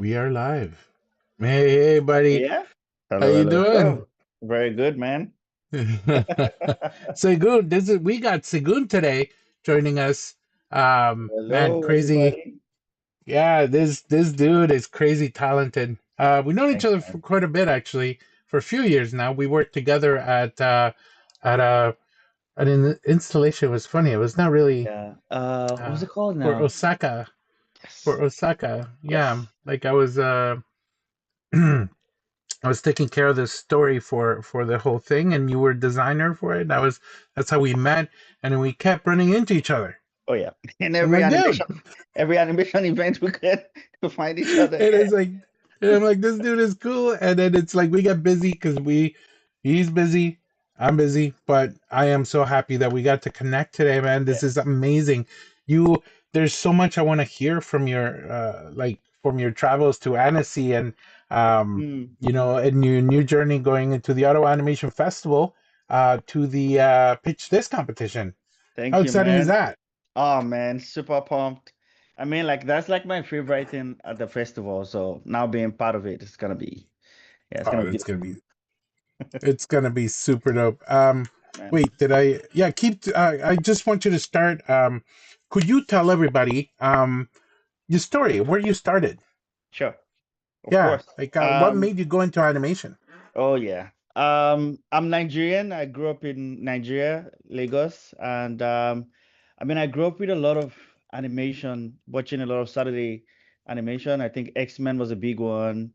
We are live. Hey, hey, buddy. Yeah. How Hello, you hello, doing? hello. Very good, man. Segun, we got Segun today joining us. Man, Hello, crazy. everybody. Yeah, this dude is crazy talented. We've known each Thanks, other for man. quite a bit actually, for a few years now. We worked together at an installation. It was funny. It was not really Yeah. What's uh it called for now? Osaka. For Yes. Osaka. Yeah. Yes. Like I was I was taking care of this story for the whole thing, and you were designer for it. That's how we met, and then we kept running into each other. Oh, yeah. In I'm like, dude, every animation event we could to find each other. and Yeah. it's like, and I'm like, this dude is cool, and then it's like we get busy because he's busy, I'm busy, but I am so happy that we got to connect today, man. This is Yes. amazing. You, there's so much I want to hear from your from your travels to Annecy and Mm. and your new journey going into the Auto Animation Festival to the pitch this competition. How Thank you, exciting is man. that? Oh, man. Super pumped. I mean, like, that's like my favorite thing at the festival. So now being part of it, it's gonna Oh, be beautiful, it's gonna be super dope. man. Wait, did I? Yeah, keep. I just want you to start. Could you tell everybody your story, where you started? Sure. Of Yeah, course. like what made you go into animation? Oh yeah. I'm Nigerian. I grew up in Nigeria, Lagos, and I mean I grew up with a lot of animation, watching a lot of Saturday animation. I think X-Men was a big one.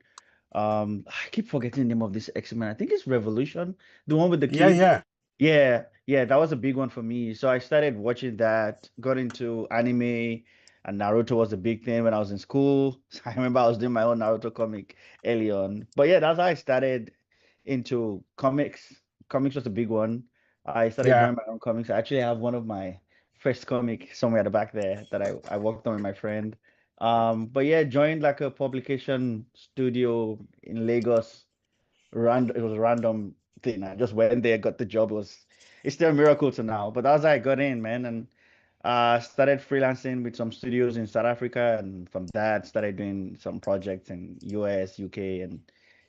I keep forgetting the name of this X-Men. I think it's Revolution, the one with the Yeah, kids. yeah, Yeah, yeah, that was a big one for me. So I started watching that, got into anime, and Naruto was a big thing when I was in school. So I remember I was doing my own Naruto comic early on. But yeah, that's how I started into comics. Comics was a big one. I started yeah. drawing my own comics. I actually have one of my first comic somewhere at the back there that I worked on with my friend. But yeah, joined like a publication studio in Lagos. It was a random thing. I just went there, got the job. It's still a miracle to now. But that's how I got in, man, and started freelancing with some studios in South Africa, and from that started doing some projects in US, UK, and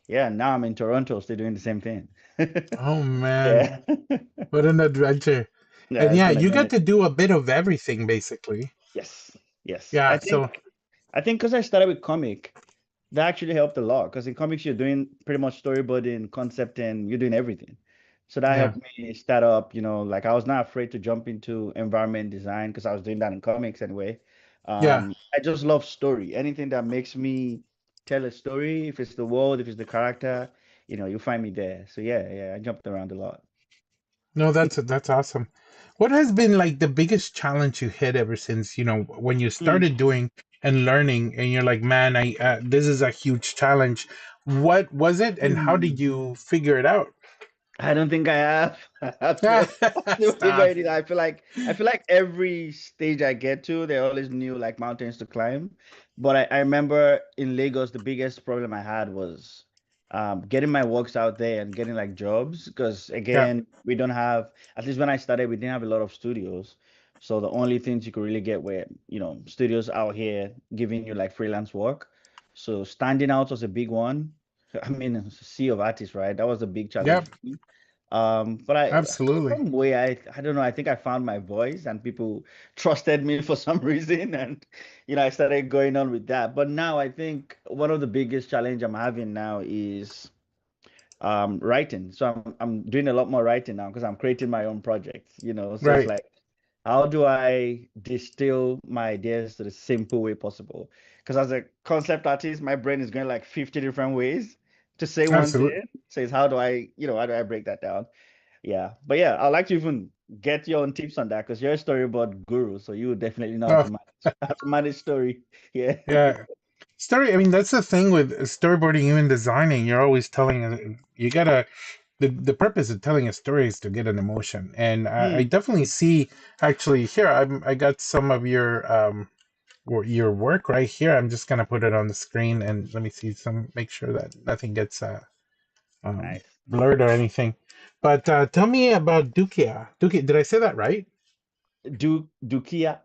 yeah, now I'm in Toronto, still doing the same thing. Oh man, Yeah. what an adventure! Yeah, And it's yeah, been a you got journey. to do a bit of everything basically. Yes, yes. Yeah, so I think because I started with comic, that actually helped a lot. Because in comics, you're doing pretty much storyboarding, concepting, you're doing everything. So that yeah, helped me start up, like I was not afraid to jump into environment design because I was doing that in comics anyway. yeah. I just love story. Anything that makes me tell a story, if it's the world, if it's the character, you'll find me there. So yeah, yeah, I jumped around a lot. No, that's awesome. What has been like the biggest challenge you hit ever since, when you Hmm. started doing and learning and you're like, man, I this is a huge challenge. What was it and how did Hmm. you figure it out? I don't think I have. I have to figure Stop. it out. I feel like every stage I get to, there are always new like mountains to climb. But I remember in Lagos, the biggest problem I had was getting my works out there and getting like jobs. Because Yeah. again, we don't have, at least when I started, we didn't have a lot of studios. So the only things you could really get were, studios out here giving you like freelance work. So standing out was a big one. I mean, it's a sea of artists, right? That was a big challenge Yep. for me. But Absolutely. some way, I don't know. I think I found my voice, and people trusted me for some reason, and I started going on with that. But now I think one of the biggest challenge I'm having now is writing. So I'm doing a lot more writing now because I'm creating my own projects. So it's Right. like, how do I distill my ideas to the simple way possible? Because as a concept artist, my brain is going like 50 different ways to say one Absolutely. thing. So it's how do I break that down? Yeah. But yeah, I'd like to even get your own tips on that because you're a storyboard guru, so you would definitely know how Oh, to manage story. Yeah. yeah. Story, I mean, that's the thing with storyboarding, even designing, you're always telling you gotta the purpose of telling a story is to get an emotion. And I Hmm. definitely see actually here I got some of your work right here. I'm just gonna put it on the screen and let me see some make sure that nothing gets Nice. blurred or anything. But tell me about Dukiya. Dukiya, did I say that right? Dukiya.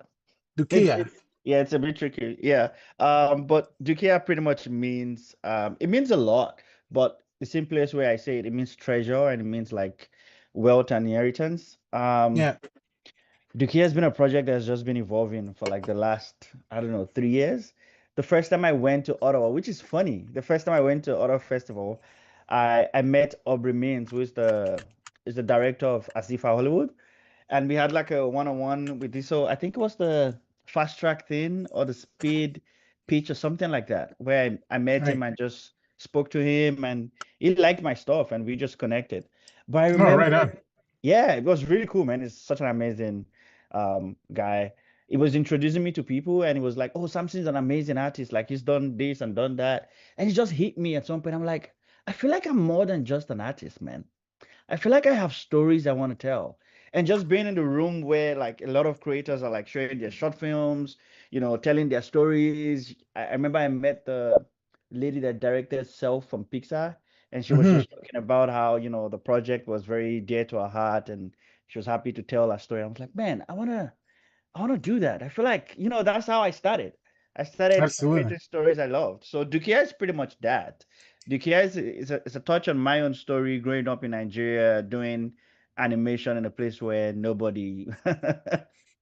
It's Dukiya. it's Yeah, it's a bit tricky. Yeah. But Dukiya pretty much means it means a lot, but the simplest way I say it, it means treasure and it means like wealth and inheritance. Yeah. Dukiya has been a project that's just been evolving for like the last, I don't know, 3 years. The first time I went to Ottawa, which is funny, the first time I went to Ottawa Festival, I met Aubrey Means, who is the director of Asifa Hollywood. And we had like a one-on-one with this. So I think it was the fast track thing or the speed pitch or something like that, where I met him Right. and just spoke to him and he liked my stuff and we just connected. But I Oh, remember, right on. yeah, it was really cool, man. He's such an amazing guy. He was introducing me to people and he was like, "Oh, Samson's an amazing artist. Like he's done this and done that." And he just hit me at some point. I'm like, I feel like I'm more than just an artist, man. I feel like I have stories I want to tell. And just being in the room where like a lot of creators are like sharing their short films, telling their stories. I remember I met the lady that directed Self from Pixar, and she was Hmm. just talking about how, the project was very dear to her heart and she was happy to tell her story. I was like, man, I want to do that. I feel like, that's how I started. I started Absolutely. creating stories I loved. So Dukia is pretty much that. Dukia is a touch on my own story growing up in Nigeria, doing animation in a place where nobody,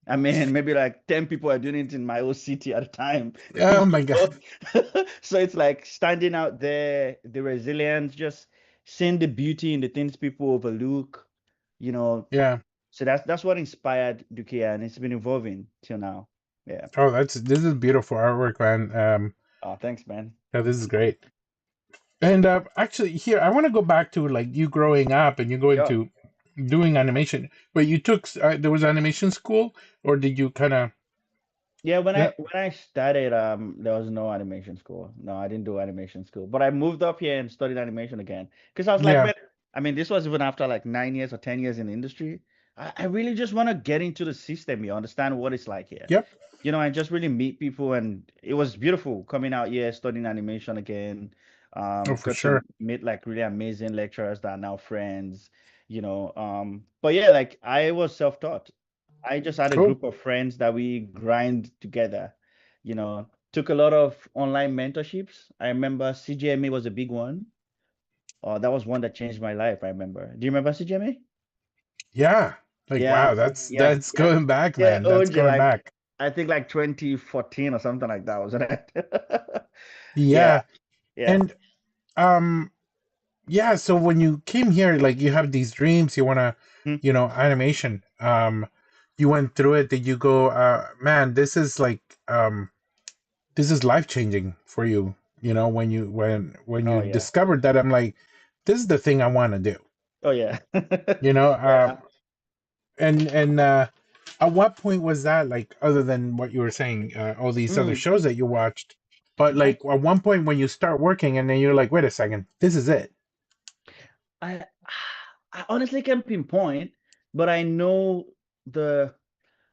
I mean, maybe like 10 people are doing it in my old city at a time. you Oh my God. know? So it's like standing out there, the resilience, just seeing the beauty in the things people overlook, you know, Yeah. so that's what inspired Dukiya, and it's been evolving till now. Yeah. Oh, this is beautiful artwork, man. Oh, thanks, man. Yeah, this is great. And actually, here I want to go back to like you growing up and you going Sure. to doing animation. But you took there was animation school, or did you kind of? Yeah, when Yeah. I started, there was no animation school. No, I didn't do animation school. But I moved up here and studied animation again. Because I was like, Yeah. man, I mean, this was even after like 9 years or 10 years in the industry. I really just want to get into the system. You understand what it's like here. Yep. I just really meet people, and it was beautiful coming out here, studying animation again. Oh, for Got to sure. meet like really amazing lecturers that are now friends, But yeah, like I was self-taught. I just had a Cool. group of friends that we grind together, took a lot of online mentorships. I remember CGMA was a big one. That was one that changed my life, I remember. Do you remember CGMA? Yeah. Like Yeah, wow, yeah, that's yeah. going back, Yeah, man. That's OJ, going like back. I think like 2014 or something like that, wasn't it? Yeah, Yeah. yeah. And um yeah, so when you came here, like you have these dreams, you wanna, Hmm. animation. You went through it, did you go, man, this is life changing for you, when you Oh yeah. discovered that I'm like, this is the thing I wanna do. Oh yeah. You know, Yeah. and at what point was that, like, other than what you were saying, all these other Mm. shows that you watched, but Mhm. like at one point when you start working and then you're like, wait a second, this is it. I I honestly can't pinpoint, but I know the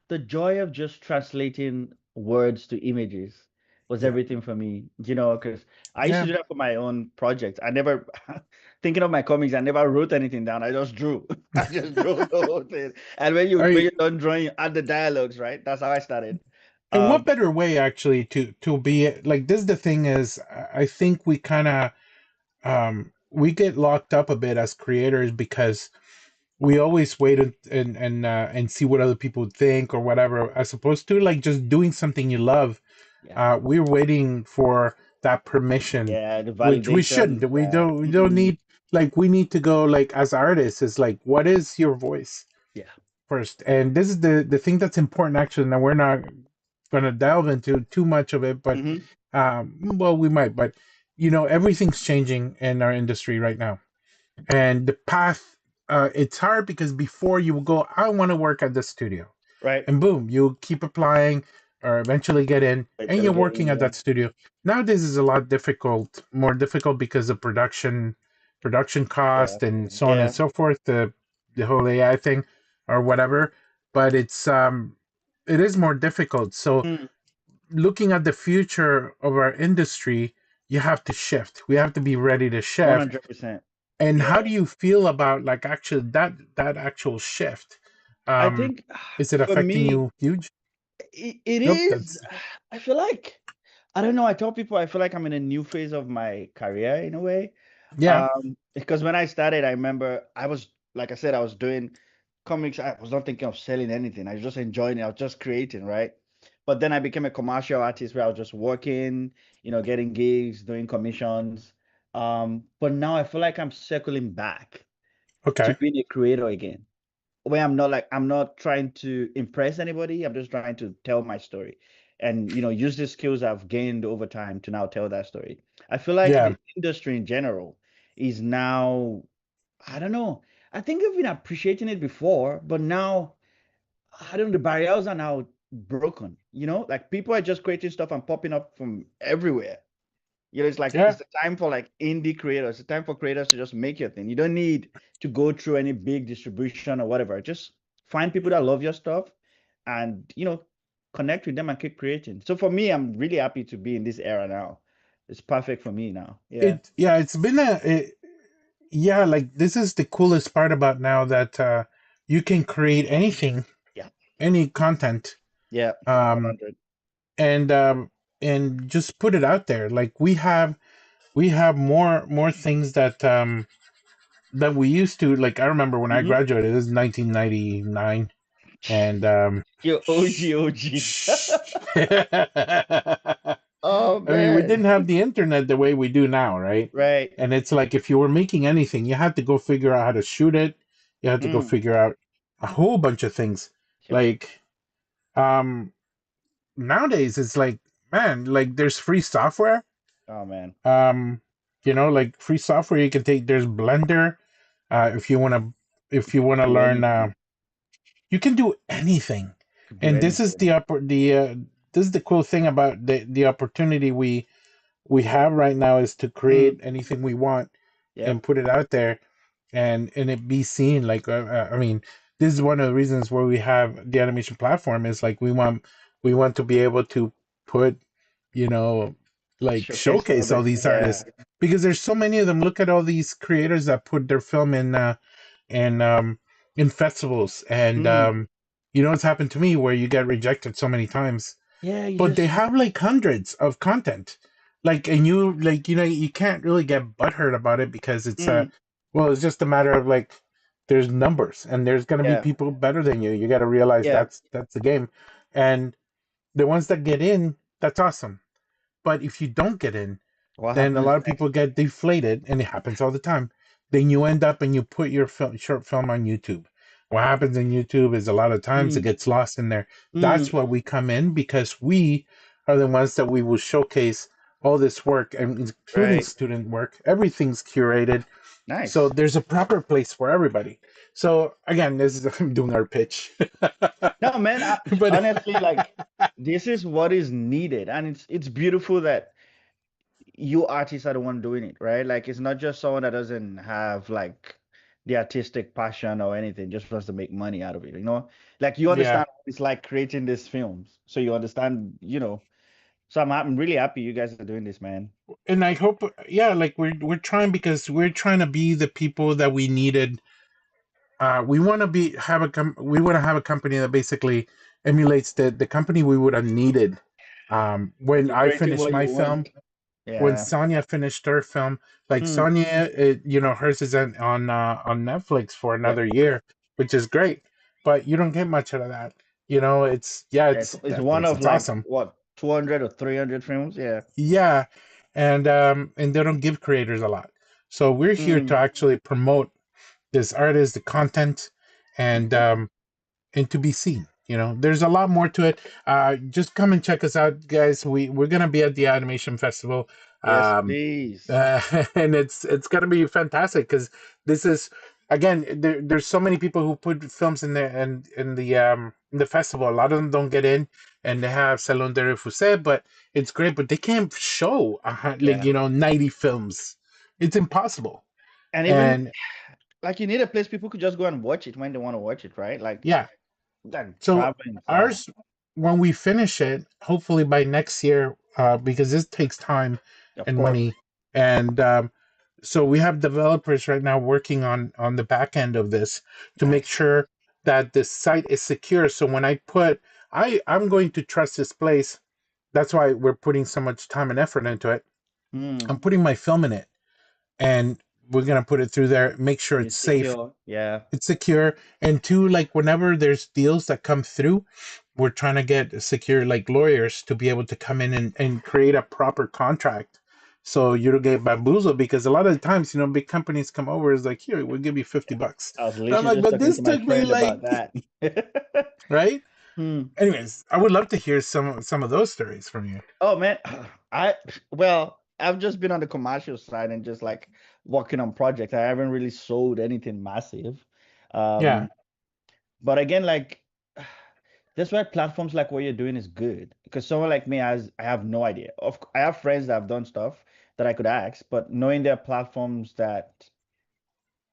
the joy of just translating words to images was Yeah. everything for me, because I used to Yeah. do that for my own projects. I never, thinking of my comics, I never wrote anything down. I just drew. I just drew the whole thing. And when Are when you, you're done drawing, you add the dialogues, right? That's how I started. and what Um, better way actually to be like this? The thing is, I think we kind of we get locked up a bit as creators because we always wait and see what other people think or whatever, as opposed to like just doing something you love. yeah, We're waiting for that permission, yeah, the which we shouldn't. validation, yeah, We don't mm, need, like, we need to go like as artists is like, what is your voice yeah, first? And this is the thing that's important actually. Now we're not going to delve into too much of it, but hmm well, we might. But everything's changing in our industry right now, and the path. It's hard because before you will go, I want to work at the studio, right. and boom, you keep applying or eventually get in, and you're Intelligent, working at yeah, that studio. Nowadays is a lot difficult, more difficult because of production yeah, cost and so on and yeah. so forth. The whole AI thing or whatever, but it is more difficult. So Mm, looking at the future of our industry, you have to shift. We have to be ready to shift. 100%. And Yeah. how do you feel about like actually that actual shift? I Um, think is it for affecting me, you huge? It Nope, is. that's I feel like I don't know. I tell people I feel like I'm in a new phase of my career in a way. yeah, Because when I started, I remember I was, like I said, I was doing comics. I was not thinking of selling anything. I was just enjoying it. I was just creating, right? But then I became a commercial artist where I was just working, getting gigs, doing commissions. But now I feel like I'm circling back to okay. being a creator again, where I'm not trying to impress anybody. I'm just trying to tell my story and use the skills I've gained over time to now tell that story. I feel like Yeah, the industry in general is now, I don't know. I think I've been appreciating it before, but now I don't know, the barriers are now broken, like people are just creating stuff and popping up from everywhere. It's like yeah. it's the time for like indie creators. It's the time for creators to just make your thing. You don't need to go through any big distribution or whatever. Just find people that love your stuff and connect with them and keep creating. So for me, I'm really happy to be in this era now. It's perfect for me now. Yeah. Yeah, it's been yeah, like this is the coolest part about now that you can create anything, Yeah. any content, Yeah. um, 100. and um, and just put it out there. Like we have more things that we used to. Like I remember when I Mm-hmm. graduated, this is 1999, and Yo, OG, shh, OG. shh. Oh I mean, we didn't man. have the internet the way we do now, right? Right. And it's like if you were making anything, you had to go figure out how to shoot it. You had to go Mm. figure out a whole bunch of things. Yep. Like um nowadays it's like, man, like there's free software. Oh man. Um like free software you can take. There's Blender. If you want to Do learn anything. you can do anything. Could do And this is anything. the cool thing about the opportunity we have right now is to Mm. create anything we want and Yep. put it out there and it be seen. Like I mean, this is one of the reasons where we have the animation platform is like we want to be able to put, you know like Showcase all showcase all this. these Yeah. artists because there's so many of them. Look at all these creators that put their film in in festivals, and Mm. it's happened to me where you get rejected so many times, Yeah, you but they just have like hundreds of content. Like, and you like, you can't really get butthurt about it because mm. well, it's just a matter of like, there's numbers and there's going to be Yeah. people better than you. You got to realize Yeah. that's the game. And the ones that get in, that's awesome. But if you don't get in, What then a happens lot of people next? get deflated, and it happens all the time. Then you end up and you put your short film on YouTube. What happens in YouTube is a lot of times it Mm. gets lost in there. That's Mm. why we come in, because we are the ones that we will showcase all this work, and including Right. student work. Everything's curated, so Nice. there's a proper place for everybody. So again, this is I'm doing our pitch, No, man, but honestly, like this is what is needed. And it's beautiful that you artists are the one doing it, right? Like it's not just someone that doesn't have like the artistic passion or anything, just wants to make money out of it. Like you yeah. understand what it's like creating these films. So you understand. So I'm really happy you guys are doing this, man. And I hope, yeah, like we're trying, because we're trying to be the people that we needed. We want to we want to have a company that basically emulates the company we would have needed when You're I creating finished what you my film, want. when Yeah. Sonia finished her film. Like Hmm. Sonia, hers is on Netflix for Yep. another year, which is great, but you don't get much out of that. It's, yeah, Yeah, it's it's one Netflix, of it's like awesome. what, 200 or 300 films? Yeah. Yeah, and they don't give creators a lot. So we're here to Mm. actually promote this artist, the content, and Okay. um, and to be seen. There's a lot more to it. Just come and check us out, guys. We're gonna be at the animation festival. Yes, Um, please. and it's gonna be fantastic because this is, again, there's so many people who put films in the festival. A lot of them don't get in, and they have Salon de Refusé, but it's great. But they can't show like Yeah. 90 films. It's impossible. And even And like you need a place people could just go and watch it when they want to watch it, right? Like yeah, that so traveling far. ours, when we finish it, hopefully by next year, because this takes time Of and course. money, and so we have developers right now working on the back end of this to make Nice. sure that the site is secure. So when I put I'm going to trust this place. That's why we're putting so much time and effort into it. Mm. I'm putting my film in it, and we're gonna put it through there. Make sure And it's it's safe, secure. Yeah. it's secure, and two, like whenever there's deals that come through, we're trying to get secure like lawyers to be able to come in and create a proper contract. So you don't get bamboozled because a lot of the times, big companies come over is like, here, we'll give you $50. I was And I'm literally like, just but talking this to my took me friend like, about that. right? Hmm. Anyways, I would love to hear some of those stories from you. Oh man, I well, I've just been on the commercial side and just like working on projects. I haven't really sold anything massive. Yeah. Um, but again, like that's why platforms like what you're doing is good. Because someone like me has I have no idea. I have friends that have done stuff that I could ask, but knowing there are platforms that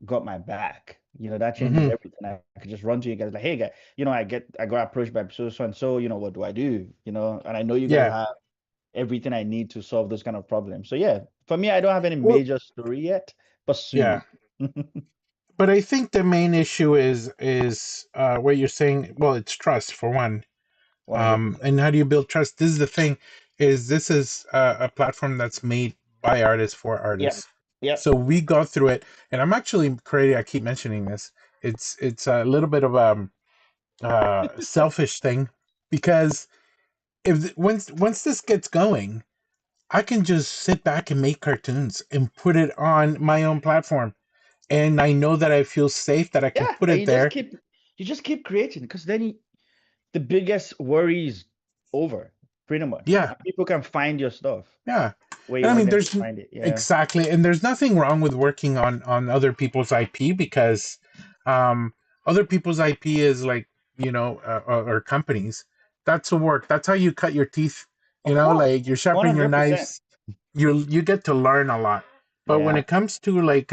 got my back, that changes Hmm. everything. I could just run to you guys like, hey guys, I got approached by so and so, what do I do? And I know you guys Yeah. have everything I need to solve those kind of problems. So yeah, for me, I don't have any Well, major story yet, but yeah. soon. But I think the main issue is what you're saying. Well, it's trust for one. 100%. And how do you build trust? This is the thing: is this is a platform that's made by artists for Yep. artists. Yep. So we go through it, and I'm actually creating. I keep mentioning this. It's a little bit of a selfish thing because if once this gets going, I can just sit back and make cartoons and put it on my own platform, and I know that I feel safe that I can Yeah. put And it there. you just keep creating because then the biggest worry is over, pretty much. Yeah, And people can find your stuff yeah. where And you I want mean, them to there's find it. Yeah. exactly, and there's nothing wrong with working on other people's IP because um, other people's IP is like or companies. That's the work. That's how you cut your teeth. Of course. Like you sharpen your 100%. knives. You get to learn a lot. But when Yeah. it comes to like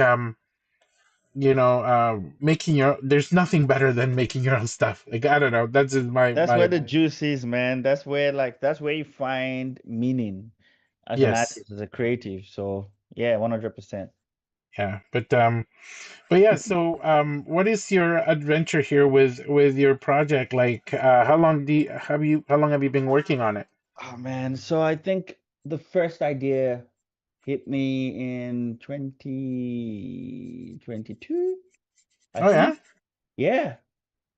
making there's nothing better than making your own stuff. Like I don't know. That's just That's where my the juice is, man. That's where you find meaning as an yes. artist, as a creative. So yeah, 100%. Yeah, but yeah, so what is your adventure here with your project? Like, how long have you been working on it? Oh man, so I think the first idea hit me in 2022, I Oh yeah, think. Yeah.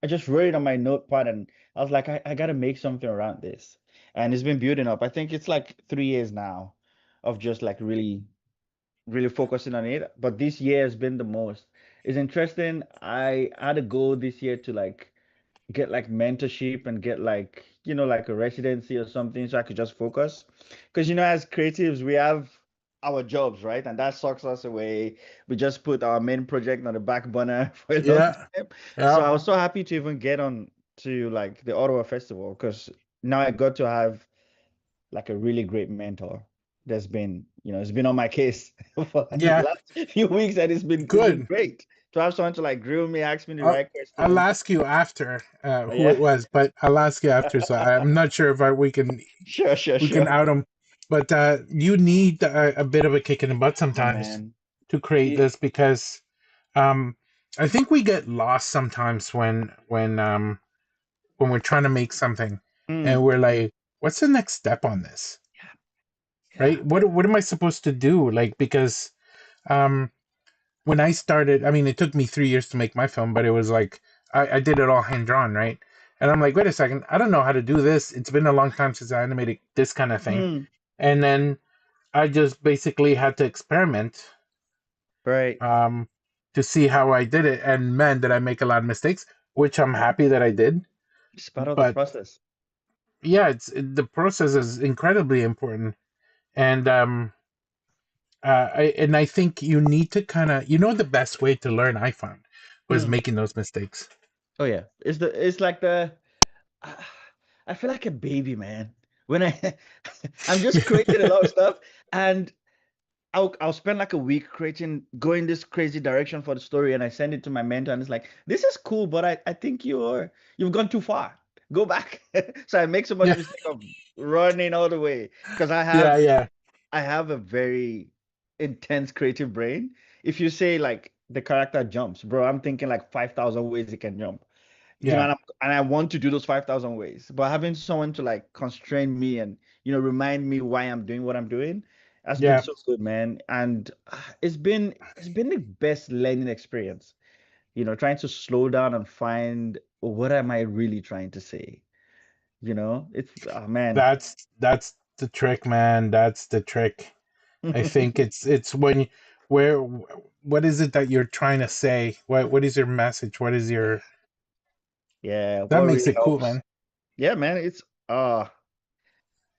I just wrote it on my notepad and I was like, I gotta make something around this. And it's been building up. I think it's like 3 years now of just like really focusing on it. But this year has been the most. It's interesting. I had a goal this year to like get like mentorship and get like, like a residency or something so I could just focus. Because, as creatives, we have our jobs, right? And that sucks us away. We just put our main project on the back burner for a long yeah, time. So yeah, I was so happy to even get on to like the Ottawa Festival because now I got to have like a really great mentor that's been, it's been on my case for like the yeah. last few weeks and it's been Good. great to have someone to like grill me, ask me the I'll, right I'll questions. ask you after who it Yeah. was, but I'll ask you after. So I'm not sure if Sure, sure, we can sure. out them, but you need a bit of a kick in the butt Oh sometimes man. to create It, this because um, I think we get lost sometimes when we're trying to make something and mm, we're like, what's the next step on this? yeah, yeah. Right? What am I supposed to do? Like because um when I started, I mean it took me 3 years to make my film, but it was like I did it all hand drawn, right? And I'm like, wait a second, I don't know how to do this. It's been a long time since I animated this kind of thing. Mm, And then I just basically had to experiment right. um to see how I did it. And man, did I make a lot of mistakes, which I'm happy that I did. It's part of the But process. yeah, the process is incredibly important, and I think you need to kind of the best way to learn I found was Mm. making those mistakes. Oh yeah. It's like I I feel like a baby, man. When I'm just creating a lot of stuff and I'll spend like a week creating going this crazy direction for the story and I send it to my mentor and it's like, this is cool, but I think you've gone too far. Go back. So I make so much Yeah, mistake of running all the way because yeah, yeah, I have a very intense creative brain. If you say like the character jumps, bro, I'm thinking like 5,000 ways it can jump. you know, Yeah. and I want to do those 5,000 ways, but having someone to like constrain me and, remind me why I'm doing what I'm doing has been Yeah. so good, man. And it's been the best learning experience, trying to slow down and find what am I really trying to say, it's, man. That's the trick, man. That's the trick. I think it's when where what is it that you're trying to say? What is your message? What is your Yeah, that what makes really it cool, helps. man. Yeah, man,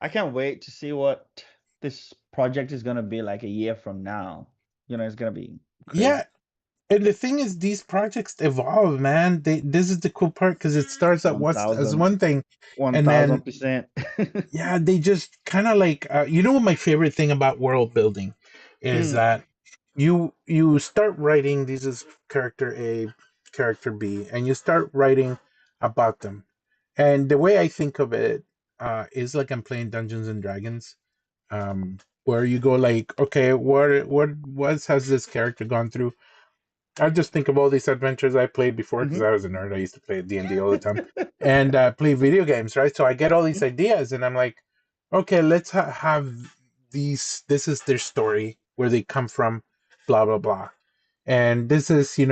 I can't wait to see what this project is gonna be like a year from now. It's gonna be Yeah, crazy. and the thing is, these projects evolve, man. This is the cool part because it starts at what's as 1,000, one thing, one and then thousand percent. yeah, they just kind of like you know what my favorite thing about world building is Hmm. that you start writing this is character A, character B, and you start writing about them. And the way I think of it is like I'm playing Dungeons and Dragons, where you go like, okay, what has this character gone through? I just think of all these adventures I played before because Hmm. I was a nerd. I used to play D&D all the time and play video games, right? So I get all these ideas, and I'm like, okay, let's have these. This is their story, where they come from, blah blah blah, and this is the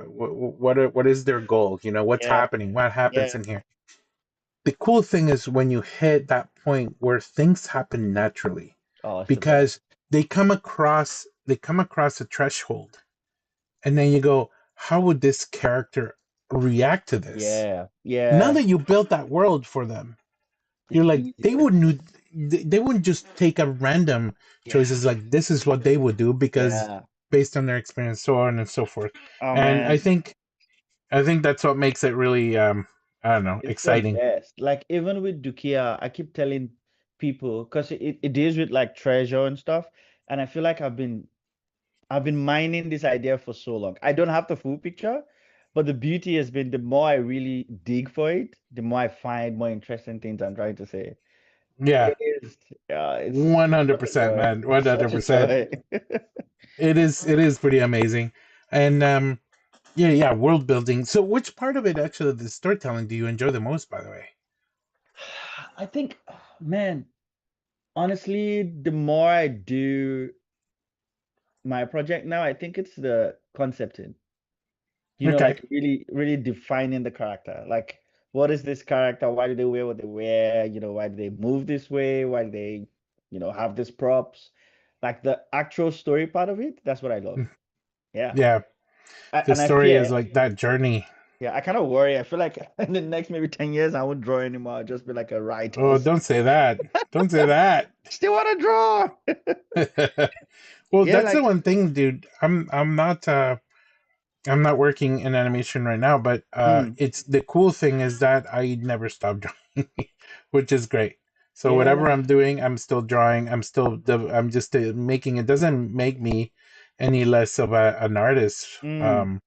what is their goal? What's Yeah, happening? What happens yeah. in here? The cool thing is when you hit that point where things happen naturally, Oh, it's the best. because they come across a threshold, and then you go, how would this character react to this? Yeah, Now yeah. that you built that world for them, you're It's like, they easier. wouldn't they wouldn't just take a random Yeah, choices like this is what they would do because yeah. based on their experience, so on and so forth. Oh And I man, think I think that's what makes it really I don't know, it's the exciting. best. Like even with Dukiya, I keep telling people because it deals with like treasure and stuff, and I feel like I've been mining this idea for so long. I don't have the full picture, but the beauty has been the more I really dig for it, the more I find more interesting things I'm trying to say. Yeah, It is, it's such a 100%, joy. man, It's such a 100%. joy. It is pretty amazing. And yeah, yeah, world building. So which part of it actually the storytelling do you enjoy the most, by the way? I think, man, honestly, the more I do my project now, I think it's the concepting. Okay. Like really, really defining the character. Like, what is this character? Why do they wear what they wear? Why do they move this way? Why do they, have these props? Like the actual story part of it, that's what I love. Yeah. Yeah, the And I story is fear, like that journey. yeah, I kind of worry. I feel like in the next maybe 10 years, I won't draw anymore. I'll just be like a writer. Oh, don't say that. Don't say that. Still want to draw. Well, Yeah, that's the like, one thing, dude. I'm not working in animation right now, but mm, it's the cool thing is that I never stop drawing, which is great. So yeah. whatever I'm doing, I'm still drawing. I'm just making it doesn't make me any less of an artist. Mm,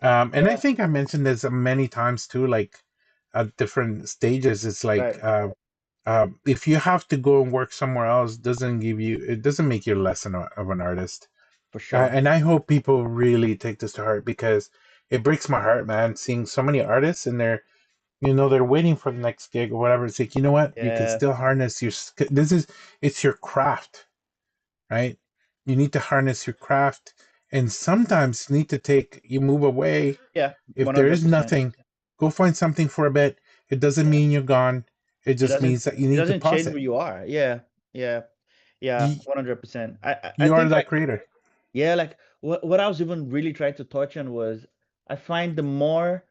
And I yeah, think I mentioned this many times too, like at different stages. It's like right. if you have to go and work somewhere else, it doesn't make you less of an artist. For sure. And I hope people really take this to heart because it breaks my heart, man, seeing so many artists and they're waiting for the next gig or whatever. It's like, you know what? You can Yeah. still harness it's your craft, right? You need to harness your craft, and sometimes you move away. Yeah, If there is 100%. nothing, go find something for a bit. It doesn't Yeah. mean you're gone. It It just doesn't means that you it need to doesn't pause change it. who you are. Yeah. Yeah. Yeah, You, 100%. I you are think that like, creator. yeah, like what I was even really trying to touch on was I find the more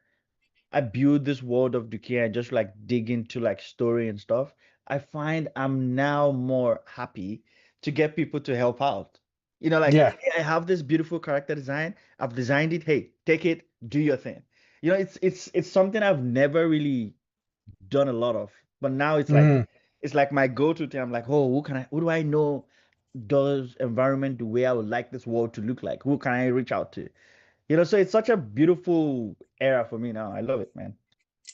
I build this world of Dukiya and just like dig into like story and stuff, I find I'm now more happy to get people to help out. Like, Yeah. hey, I have this beautiful character design. I've designed it. Hey, take it, do your thing. It's something I've never really done a lot of, but now Hmm. it's like my go-to thing. I'm like, oh, who do I know does environment the way I would like this world to look like? Who can I reach out to? So it's such a beautiful era for me now. I love it, man.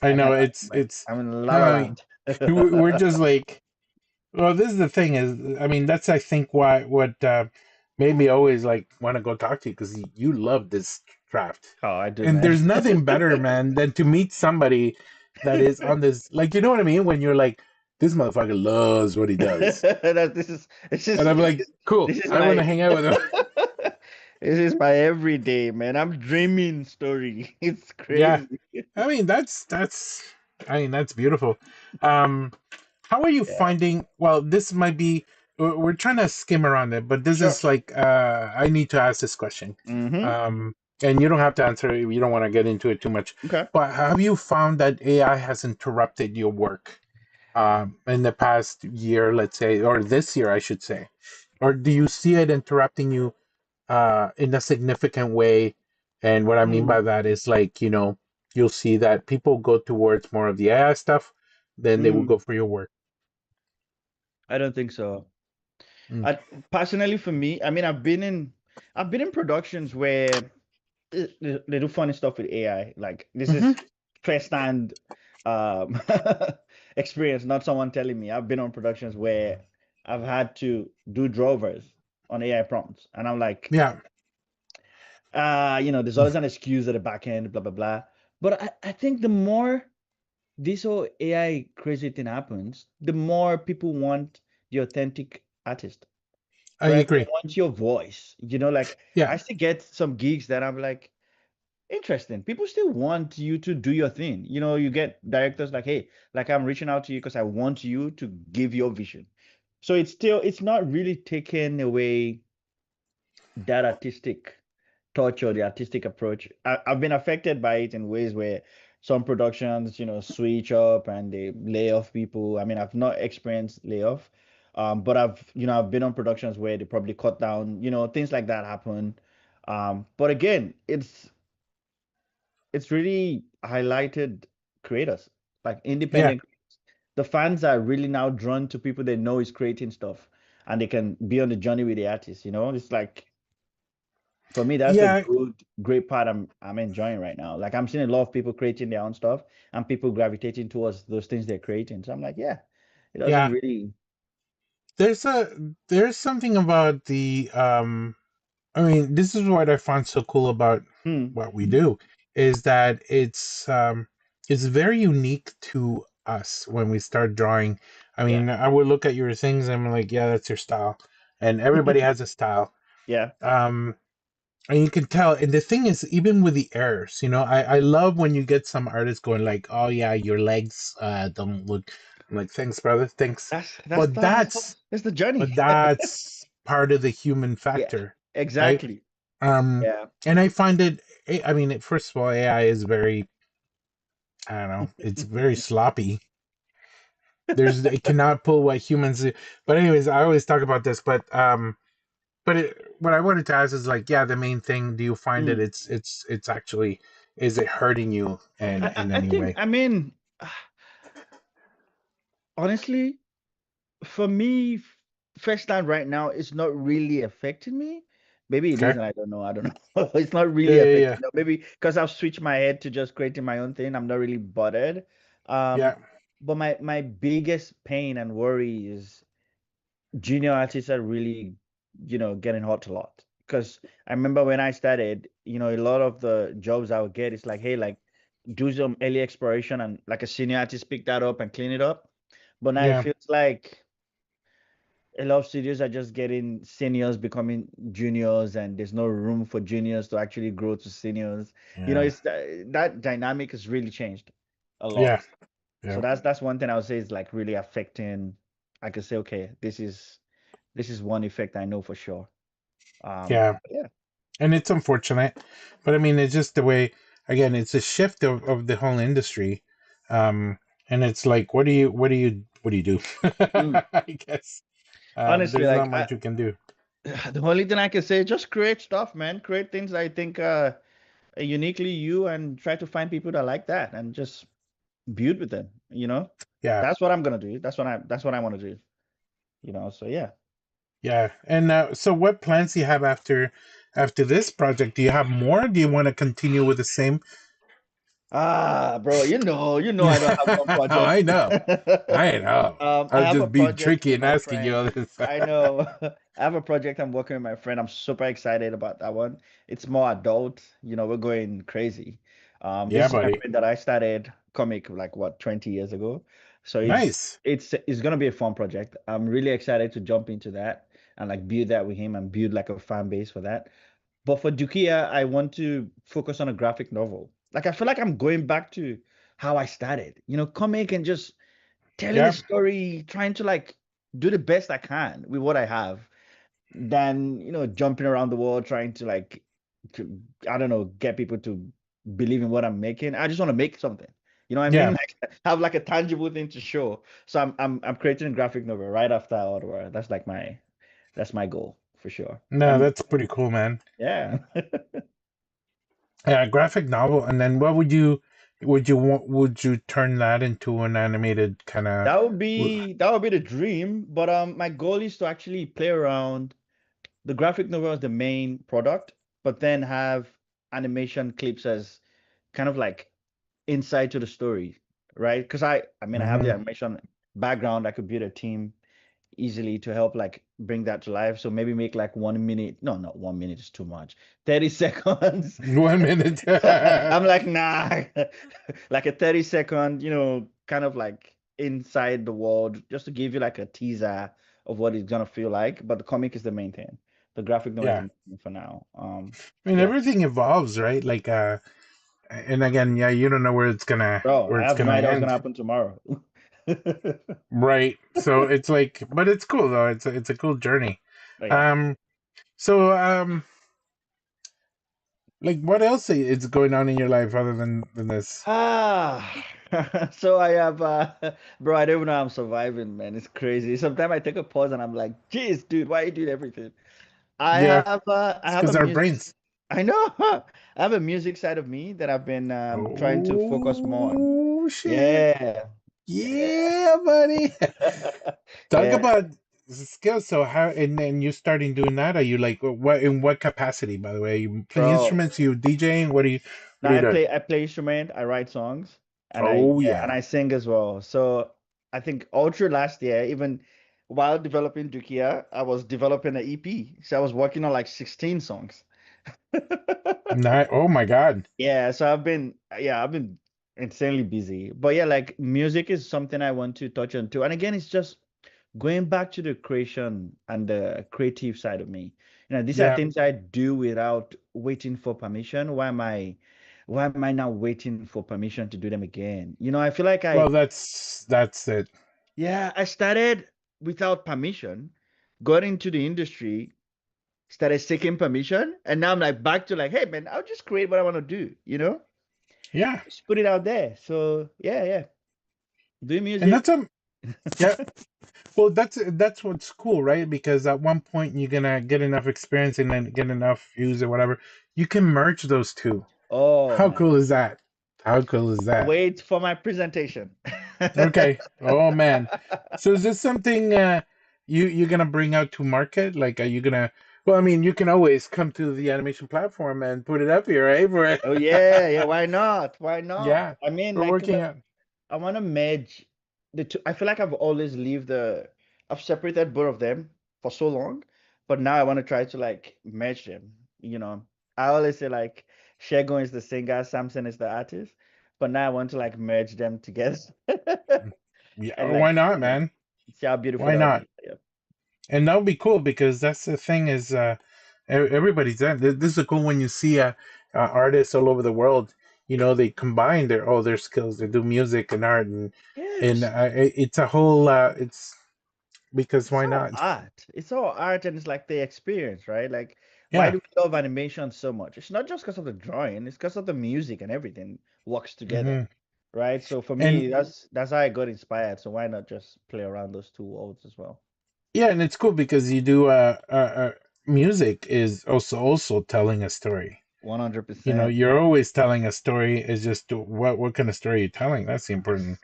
I I know can't lie. it's. I'm in La La I mean, Land. we're just like. Well, this is the thing is, I mean, that's I think why what made me always like want to go talk to you because you love this. craft. Oh, I do, And man. there's nothing better, man, than to meet somebody that is on this, like, you know what I mean? When you're like, this motherfucker loves what he does. This is And I'm like, cool, this is I want my to hang out with him. this is my everyday, man. I'm dreaming story. It's Yeah. crazy. I mean, I mean, that's beautiful. Um, how are you Yeah. finding? Well, this might be, we're trying to skim around it, but this Sure. is like, I need to ask this question. Mm-hmm. Um, and you don't have to answer it if you don't want to get into it too much. Okay. But have you found that AI has interrupted your work in the past year, let's say, or this year, I should say? Or do you see it interrupting you in a significant way? And what I mean Mm, by that is like, you'll see that people go towards more of the AI stuff, then they will mm. go for your work. I don't think so. Mm. I personally for me, I mean, I've been in productions where they do funny stuff with AI. Like this Hmm. is first-hand um experience, not someone telling me. I've been on productions where I've had to do drovers on AI prompts, and I'm like, Yeah, there's always an excuse at the back end, blah blah blah. But I think the more this whole AI crazy thing happens, the more people want the authentic artist, I right? They agree. want your voice. Like Yeah, I still get some gigs that I'm like, interesting. People still want you to do your thing. You get directors like, hey, like I'm reaching out to you because I want you to give your vision. So it's not really taking away that artistic touch or the artistic approach. I've been affected by it in ways where some productions, switch up and they lay off people. I mean, I've not experienced layoff, but I've been on productions where they probably cut down, things like that happen. But again, it's really highlighted creators, like yeah, independent. The fans are really now drawn to people they know is creating stuff and they can be on the journey with the artist, It's like for me, that's the yeah, great part I'm enjoying right now. Like I'm seeing a lot of people creating their own stuff and people gravitating towards those things they're creating. So I'm like, yeah, it doesn't yeah. really. There's there's something about the I mean, this is what I find so cool about Hmm. what we do is that it's very unique to us when we start drawing. I Yeah. mean, I would look at your things and I'm like, yeah, that's your style. And everybody has a style. Yeah. Um, and you can tell. And the thing is, even with the errors, I love when you get some artists going like, oh yeah, your legs don't look. I'm like, thanks, brother, thanks. That's But that's that's the journey. but that's part of the human Yeah. factor, right? Exactly. Um, Yeah. and I find it. I mean, first of all, AI is very. I don't know. It's very sloppy. It cannot pull what humans do. But anyways, I always talk about this. What I wanted to ask is like, yeah, the main thing. Do you find that Hmm. it's actually is it hurting you in I any think, way? I mean, honestly, for me, first time right now, it's not really affecting me. Maybe it is, Okay. and I don't know. I don't know. It's not Yeah, really yeah, affecting yeah, me. Maybe because I've switched my head to just creating my own thing. I'm not really bothered. yeah, Um, but my biggest pain and worry is junior artists are really, getting hot a lot. Because I remember when I started, a lot of the jobs I would get is like, hey, like do some early exploration and like a senior artist pick that up and clean it up. But now it yeah, feels like a lot of studios are just getting seniors becoming juniors, and there's no room for juniors to actually grow to seniors. yeah, It's that dynamic has really changed a yeah, lot. So yeah, that's one thing I would say is like really affecting. I could say, okay, this is one effect I know for sure. yeah. Yeah. And it's unfortunate, but I mean, it's just the way. Again, it's a shift of the whole industry, um, and it's like, what do you do? Mm. I guess Honestly, there's not like much you can do. the only thing I can say, just create stuff, man. Create things I think are uniquely you, and try to find people that like that, and just build with them. Yeah, That's what I'm gonna do. That's what I want to do. So yeah. yeah. And so, what plans do you have after this project? Do you have more? Do you want to continue with the same? Bro, I don't have one Oh, I project. know, I know. I I was have a just being project tricky with and my asking you all friend. this. I know. I have a project I'm working with my friend. I'm super excited about that one. It's more adult, we're going crazy. Yeah, This is my buddy. friend that I started comic like what, 20 years ago. So Nice. it's gonna be a fun project. I'm really excited to jump into that and like build that with him and build like a fan base for that. But for Dukiya, I want to focus on a graphic novel. Like I feel like I'm going back to how I started, comic and just telling a Yeah. story, trying to like do the best I can with what I have, than jumping around the world trying to like I don't know, get people to believe in what I'm making. I just want to make something. You know what I mean? Yeah. Like have like a tangible thing to show. So I'm creating a graphic novel right after Ottawa. That's my goal for sure. No, And that's pretty cool, man. yeah. Yeah, graphic novel, and then what would you turn that into an animated kind of? That would be the dream, but my goal is to actually play around. The graphic novel is the main product, but then have animation clips as kind of like insight to the story, right? Because I mean, I have the Hmm. animation background. I could build a team easily to help like bring that to life. So maybe make like 1 minute. No, not 1 minute is too much. 30 seconds. 1 minute. I'm like, nah, like a 30 second, kind of like inside the world, just to give you like a teaser of what it's gonna feel like. But the comic is the main thing. The graphic novel is Yeah, the main thing for now. I mean Yeah, everything evolves, right? Like, and again, yeah, you don't know bro, where I it's have no gonna idea what's gonna end, happen tomorrow. right? So it's like, but it's cool though. It's a cool journey. But yeah. Um, so like, what else is going on in your life other than this? Ah, so I have, bro, I don't even know how I'm surviving, man. It's crazy. Sometimes I take a pause and I'm like, geez, dude, why are you doing everything? Yeah, I it's have a because our music, brains. I know, I have a music side of me that I've been trying to focus more on. Oh shit! Yeah, yeah, Yeah, buddy. Talk yeah, about skills. So how and you starting doing that? Are you like what in what capacity? By the way, you playing bro. instruments? You DJing? What Now are you doing? I play instrument, I write songs, and Oh and yeah, I sing as well. So I think all through last year, even while developing Dukiya, I was developing an EP. So I was working on like 16 songs. not. Oh my God. Yeah, so I've been insanely busy. But yeah, like music is something I want to touch on too. And again, it's just going back to the creation and the creative side of me. These are Yeah. things I do without waiting for permission. Why am I now waiting for permission to do them again? I feel like Well, that's it. yeah, I started without permission, got into the industry, started seeking permission, and now I'm like back to like, hey man, I'll just create what I want to do. Yeah, Just put it out there. So yeah, yeah. Do and music. that's yeah. Well, that's what's cool, right? Because at one point you're gonna get enough experience and then get enough views or whatever. You can merge those two. Oh How man. cool is that? How cool is that? Wait for my presentation. Okay. Oh man. So is this something you're gonna bring out to market? Like, are you gonna? Well, I mean, you can always come to the animation platform and put it up here, right? Oh yeah, yeah, why not? Why not? Yeah, I mean, we're like, 'cause working on. I want to merge the two. I feel like I've separated both of them for so long, but now I want to try to like merge them. I always say like Segun is the singer, Samson is the artist, but now I want to like merge them together Yeah, and why like, not, man? see how beautiful Why that would not? be. Yeah. And that would be cool because that's the thing is everybody's that. This is cool when you see artists all over the world. They combine their skills. They do music and art, and Yes. it's a whole. It's because It's why all not? art. It's all art and it's like the experience, right? Like, why Yeah. do we love animation so much? It's not just because of the drawing, it's because of the music and everything works together, Hmm. right? So for And me, that's how I got inspired. So why not just play around those two worlds as well? yeah, and it's cool because you do music is also telling a story. 100%. You're always telling a story. It's just what kind of story you're telling. That's the important.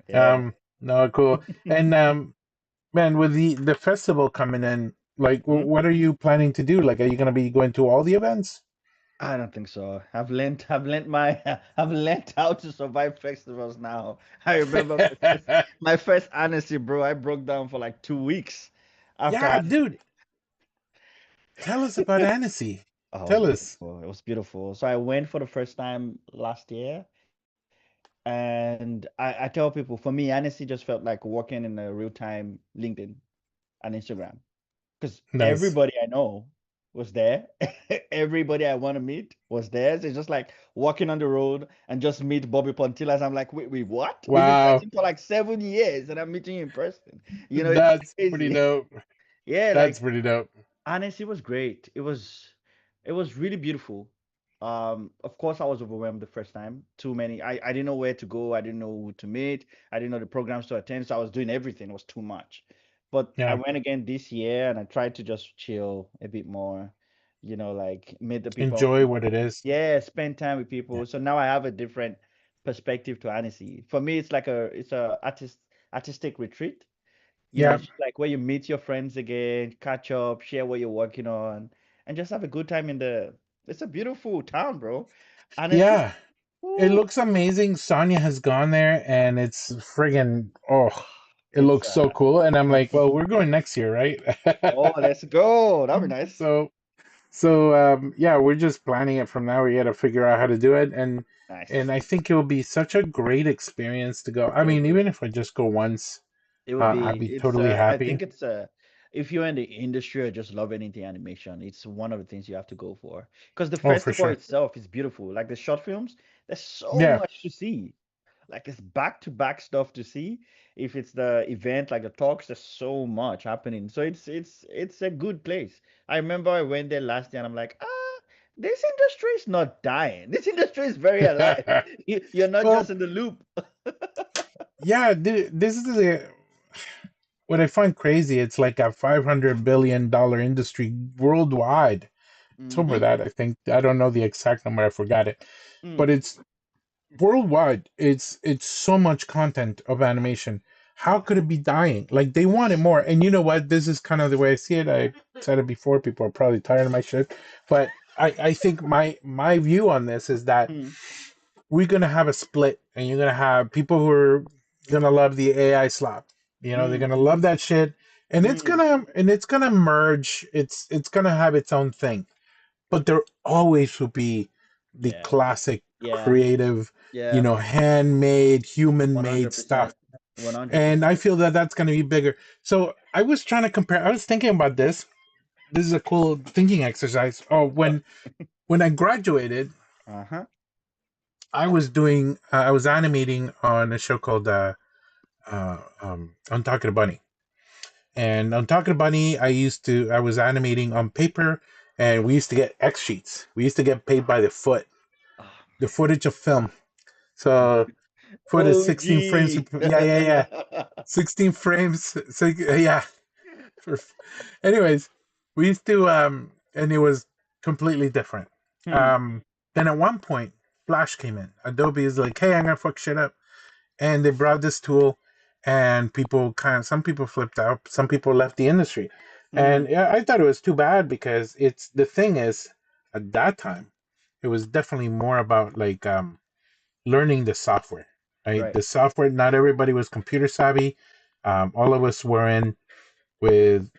Yeah, man. um, no, cool. And man, with the festival coming in, like, Mhm. what are you planning to do? Like, are you gonna be going to all the events? I don't think so. I've learned how to survive festivals now. I remember my first honesty, bro. I broke down for like 2 weeks. after Yeah, Odyssey. dude, tell us about Annecy. Oh, it was Tell us. beautiful. It was beautiful. So I went for the first time last year, and I tell people, for me, Annecy just felt like walking in a real-time LinkedIn and Instagram. Because Nice. everybody I know was there. Everybody I want to meet was there. So it's just like walking on the road and just meet Bobby Pontilas. I'm like, wait, what? We've been Wow, friends for like 7 years and I'm meeting you in person. It's that's pretty crazy. dope. Yeah, That's like pretty dope. honestly, it was great. It was really beautiful. Of course, I was overwhelmed the first time. Too many. I didn't know where to go. I didn't know who to meet. I didn't know the programs to attend. So I was doing everything. It was too much. But I Yeah, went again this year and I tried to just chill a bit more. Like meet the people. enjoy what it is. Yeah, spend time with Yeah, people. So now I have a different perspective to Annecy. For me, it's a artistic retreat. yeah, It's just like where you meet your friends again, catch up, share what you're working on, and just have a good time in the. It's a beautiful town, bro. Honestly, yeah. It ooh, looks amazing. Sonia has gone there, and it's friggin' it it's looks so cool. And I'm like, well, we're going next year, right? oh, let's go. That'll be nice. so yeah, we're just planning it from now. We got to figure out how to do it, and Nice. I think it will be such a great experience to go. I It'll mean, be. even if I just go once, It would I'd be. be It's. totally I happy. think it's. If you're in the industry or just love anything animation, it's one of the things you have to go for. Because the Oh, for festival sure. itself is beautiful. Like the short films, there's so Yeah, much to see. Like it's back to back stuff to see. If it's the event, like the talks, there's so much happening. So it's a good place. I remember I went there last year and I'm like, this industry is not dying. This industry is very alive. You're not well, just in the loop. yeah. This is what I find crazy. It's like a $500 billion industry worldwide. It's over Mm-hmm. that, I think. I don't know the exact number. I forgot it, but Mm, it's worldwide. It's so much content of animation. How could it be dying? Like they want it more. And you know what? This is kind of the way I see it. I said it before. People are probably tired of my shit, but I think my view on this is that mm, we're gonna have a split, and you're gonna have people who are gonna love the AI slap. They're mm, gonna love that shit, and it's mm. gonna merge. It's gonna have its own thing, but there always will be the Yeah. classic, Yeah. creative, Yeah. handmade, human-made stuff. 100%. 100%. And I feel that that's gonna be bigger. So I was trying to compare. I was thinking about this. This is a cool thinking exercise. Oh, What? when I graduated, Uh-huh. I was animating on a show called On Talking to Bunny. And on Talking to Bunny, I was animating on paper, and we used to get X sheets. We used to get paid by the foot, Oh, the footage of film. So foot is 16 frames. OG. Yeah, yeah, yeah. 16 frames. So yeah. For- Anyways, we used to and it was completely different. Hmm. Um, then at one point, Flash came in. Adobe is like, hey, I'm gonna fuck shit up, and they brought this tool, and some people flipped out, some people left the industry, and Hmm. yeah, I thought it was too bad because it's the thing is, at that time, it was definitely more about like learning the software, right? Right. The software. Not everybody was computer savvy. All of us were in with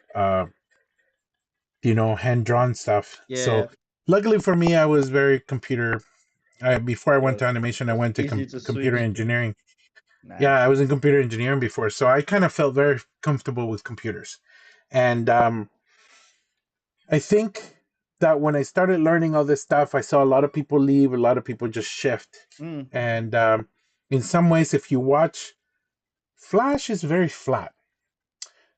hand drawn stuff. So Yeah. luckily for me, I was very computer. Before I It went was to animation, it I was went to easy to computer switch. engineering. Yeah, I Nice. was in computer engineering before, so I kind of felt very comfortable with computers. And I think that when I started learning all this stuff, I saw a lot of people leave, a lot of people just shift. Mm. And in some ways, if you watch, Flash is very flat,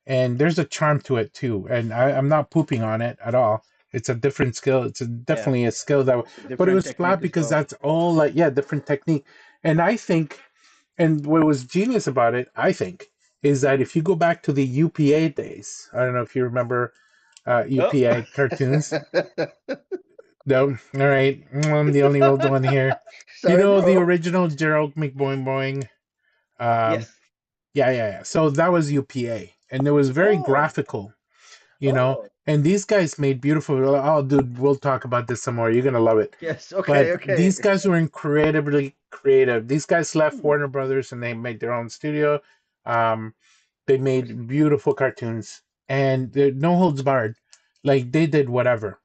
and there's a charm to it too. And I'm not pooping on it at all. It's a different skill. Yeah. Definitely a skill but it Different was flat technique as because well. that's all like, yeah, different technique. And I think, and what was genius about it, I think, is that if you go back to the UPA days, I don't know if you remember Oh. UPA cartoons. No, all right, I'm the only old one here. Sorry, The bro. original Gerald McBoing Boing. Um, Yes. yeah, yeah, yeah. So that was UPA, and it was very Oh. graphical, Oh. And these guys made beautiful. Oh, dude, we'll talk about this some more. You're gonna love it. Yes. Okay. But Okay. these guys were incredibly creative. These guys left Hmm. Warner Brothers and they made their own studio. Um, they made beautiful cartoons. and no holds barred. Like they did whatever.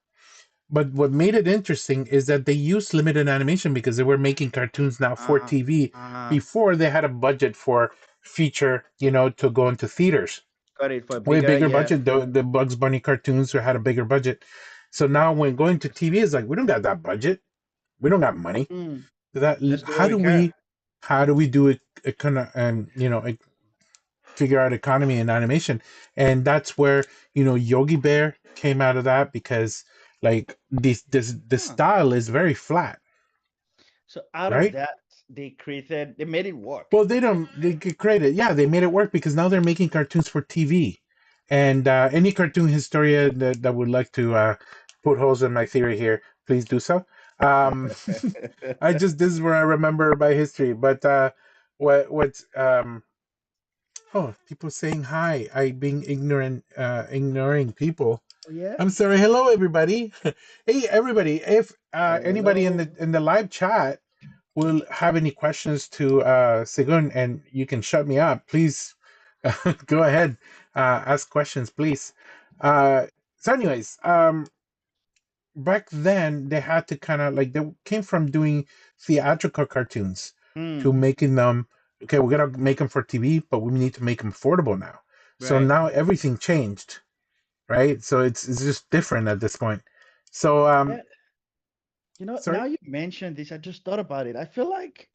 But what made it interesting is that they used limited animation because they were making cartoons now for Uh, TV. uh, Before they had a budget for feature, to go into theaters. got it for Way bigger, bigger yeah. budget. The Bugs Bunny cartoons had a bigger budget. So now when going to TV is like we don't got that budget. We don't got money. Mm, That let's do what how we do can. we do it kind of figure out economy and animation, and that's where Yogi Bear came out of that because like the Huh. style is very flat, So out of right? that, they made it work. Well, they get credit. Yeah, they made it work because now they're making cartoons for TV. And any cartoon historian that would like to put holes in my theory here, please do so. Um, this is where I remember my history. But what oh, people saying hi. I being ignorant, ignoring people. Oh, yeah. I'm sorry. Hello, everybody. Hey, everybody. If anybody in Hello. the live chat will have any questions to Segun, and you can shut me up, please go ahead. Ask questions, please. So, anyways, back then they had to kind of like they came from doing theatrical cartoons to Hmm. making them. Okay, we're gonna make them for TV, but we need to make them affordable now. So Right. now everything changed, right? So it's just different at this point. So Yeah. Now sorry. you mentioned this, I just thought about it. I feel like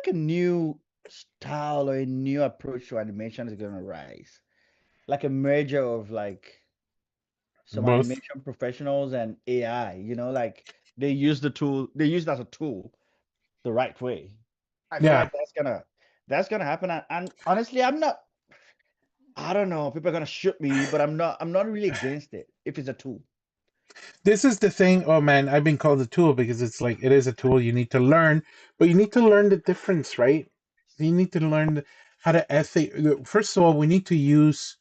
a new style or a new approach to animation is gonna rise. Like a merger of like some Both. animation professionals and AI, like they use it as a tool the right way. I feel Yeah, like that's gonna happen. And honestly, I don't know, people are gonna shoot me, but I'm not really against it if it's a tool. this is the thing. Oh man, I've been called a tool because it's like it is a tool. You need to learn, but you need to learn the difference, right? You need to learn how to ethic. First of all, we need to use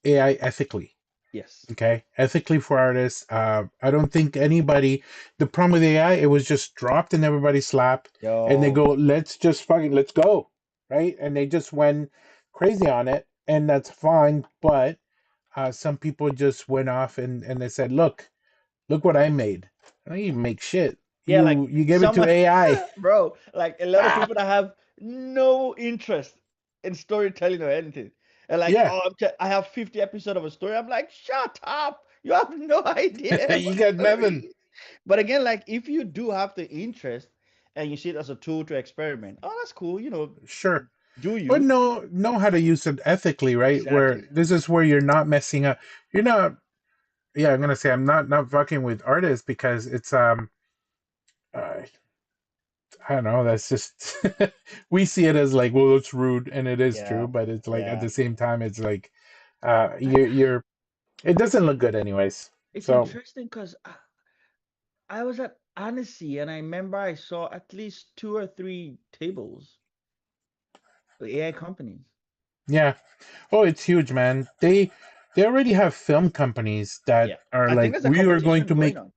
AI ethically. Yes. Okay, ethically for artists. I don't think anybody. The problem with AI, it was just dropped in everybody's lap, and they Yo, go, "Let's just fucking let's go," right? And they just went crazy on it, and that's fine. But some people just went off and they said, "Look what I made. I didn't make shit. yeah, like You gave it to someone, AI." bro, like a lot of people that have no interest in storytelling or anything. And like, Yeah, oh, I have 50 episodes of a story. I'm like, shut up. You have no idea you what got story nothing. is. But again, like if you do have the interest and you see it as a tool to experiment, oh, that's cool. Sure, Do but you? know how to use it ethically, right? Where Exactly. this is where you're not messing up. You're not. Yeah, I'm gonna say I'm not fucking with artists because it's uh, I don't know. That's just we see it as like, well, it's rude, and it is Yeah. true, but it's like at Yeah. the same time, it's like I, you're it doesn't look good anyways. it's So interesting because I was at Annecy and I remember I saw at least two or three tables with AI companies. yeah. Oh, it's huge, man. They already have film companies that Yeah. are I think like, there's a we are going competition to going make. on.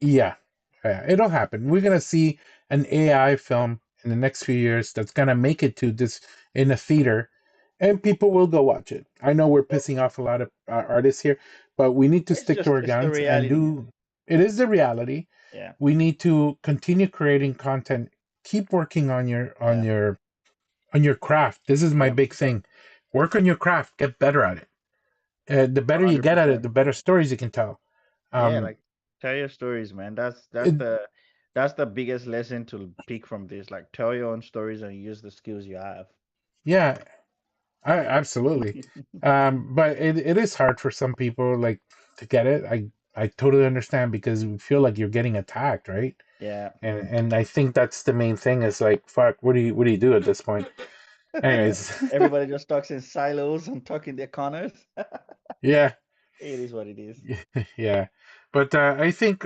Yeah, yeah, it'll happen. We're gonna see an AI film in the next few years that's gonna make it to this in a theater, and people will go watch it. I know we're Well, pissing off a lot of artists here, but we need to stick to our it's the guns and reality. do. It is the reality. Yeah. We need to continue creating content. Keep working Yeah. on your craft. This is my Yeah. big thing. Work on your craft. Get better at it. The better you get at it, 100%. the better stories you can tell. Yeah, Um, like tell your stories, man. it, That's the biggest lesson to pick from this. Like tell your own stories and use the skills you have. yeah, absolutely. But it is hard for some people like to get it. I totally understand because you feel like you're getting attacked, right? Yeah. And I think that's the main thing is like, fuck, what do you do at this point? Anyways, Everybody just talks in silos and talk in their corners. yeah, It is what it is. yeah. But I think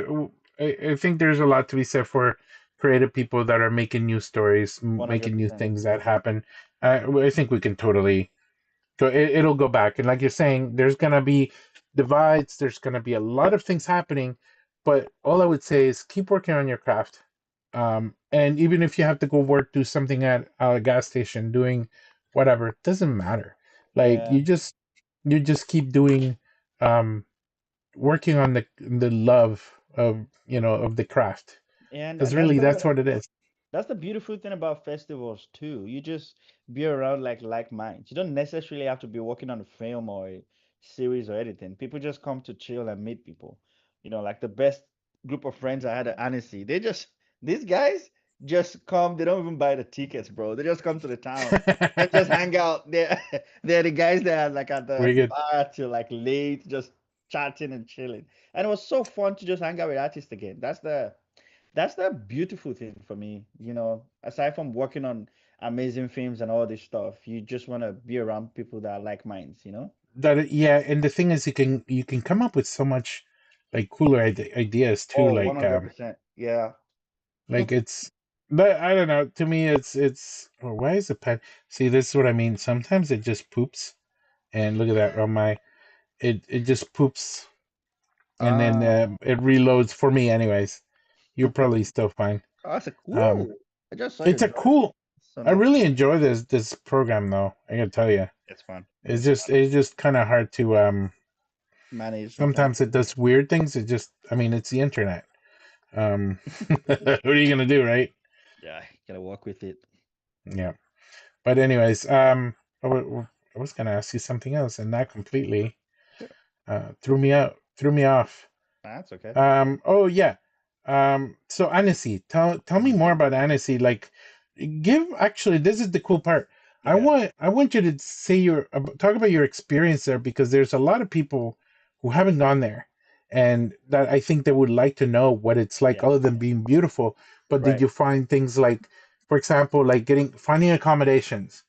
there's a lot to be said for creative people that are making new stories, making new 100%. things that happen. I think we can totally. So it'll go back. And like you're saying, there's going to be divides. There's going to be a lot of things happening. But all I would say is keep working on your craft. And even if you have to go work, do something at a gas station, doing whatever, it doesn't matter. Like Yeah. you just keep doing, um, working on the love of of the craft, And because that's really that's the what it is. That's the beautiful thing about festivals too. You just be around like minds. You don't necessarily have to be working on a film or a series or anything. People just come to chill and meet people. Like the best group of friends I had at Annecy. These guys just come. They don't even buy the tickets, bro. They just come to the town and just hang out. They're the guys that are like at the We get bar till like late, just chatting and chilling. And it was so fun to just hang out with artists again. That's the beautiful thing for me, aside from working on amazing films and all this stuff, you just want to be around people that are like minds. that. Yeah, and the thing is, you can come up with so much like cooler ideas too. Oh, 100%. Yeah. Like it's, but I don't know. To me, it's. Well, why is the pen? See, this is what I mean. Sometimes it just poops, and look at that on my. It just poops, and then Ah, it reloads for me, anyways. You're probably still fine. that's a Um, cool. I just saw your it's a drawing. cool. So I nice. really enjoy this program though. I gotta tell you, It's fun. it's It's just fun. it's just kind of hard to Manage sometimes. Sometimes it does weird things. It just, I mean, it's the internet. What are you gonna do, right? Yeah, gotta work with it. Yeah. But anyways, I was gonna ask you something else, and that completely Sure. threw me off. That's okay. Oh yeah. So Annecy, tell me Mhm. more about Annecy. Like, give actually, this is the cool part. Okay. I want you to say talk about your experience there, because there's a lot of people who haven't gone there, and that I think they would like to know what it's like, Yeah. other than being beautiful. But did Right. you find things like, for example, like finding accommodations?